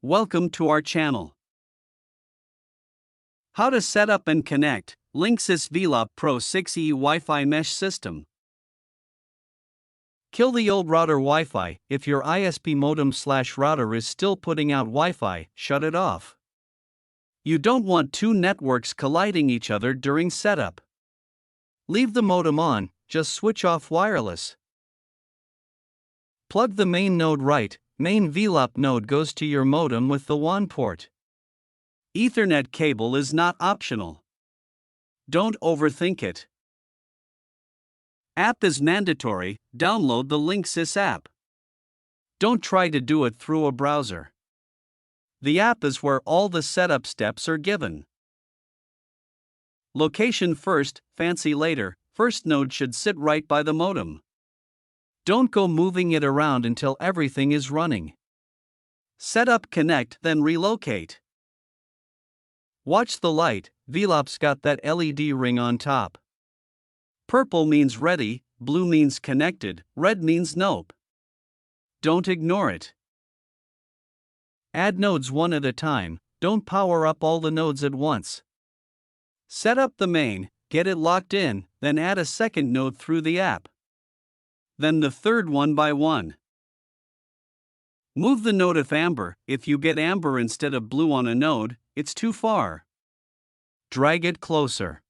Welcome to our channel. How to set up and connect Linksys Velop Pro 6E Wi-Fi Mesh System. Kill the old router Wi-Fi. If your ISP modem/router is still putting out Wi-Fi, shut it off. You don't want two networks colliding each other during setup. Leave the modem on, just switch off wireless. Plug the main node right. Main Velop node goes to your modem with the WAN port. Ethernet cable is not optional. Don't overthink it. App is mandatory. Download the Linksys app. Don't try to do it through a browser. The app is where all the setup steps are given. Location first, fancy later. First node should sit right by the modem. Don't go moving it around until everything is running. Set up, connect, then relocate. Watch the light. Velop's got that LED ring on top. Purple means ready, blue means connected, red means nope. Don't ignore it. Add nodes one at a time. Don't power up all the nodes at once. Set up the main, get it locked in, then add a second node through the app. Then the third one by one. Move the node if amber. If you get amber instead of blue on a node, it's too far. Drag it closer.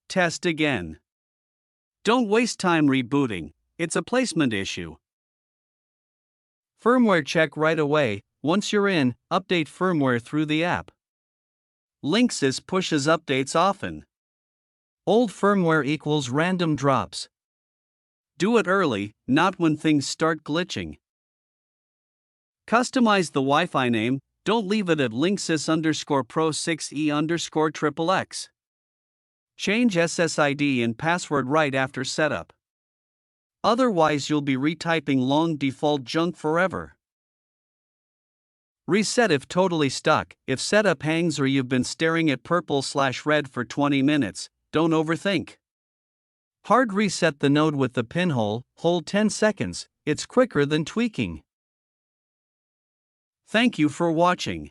Test again. Don't waste time rebooting, it's a placement issue. Firmware check right away. Once you're in, update firmware through the app. Linksys pushes updates often. Old firmware equals random drops. Do it early, not when things start glitching. Customize the Wi-Fi name. Don't leave it at Linksys_Pro 6E_XXX. Change SSID and password right after setup. Otherwise, you'll be retyping long default junk forever. Reset if totally stuck. If setup hangs or you've been staring at purple/red for 20 minutes, don't overthink. Hard reset the node with the pinhole, hold 10 seconds, it's quicker than tweaking. Thank you for watching.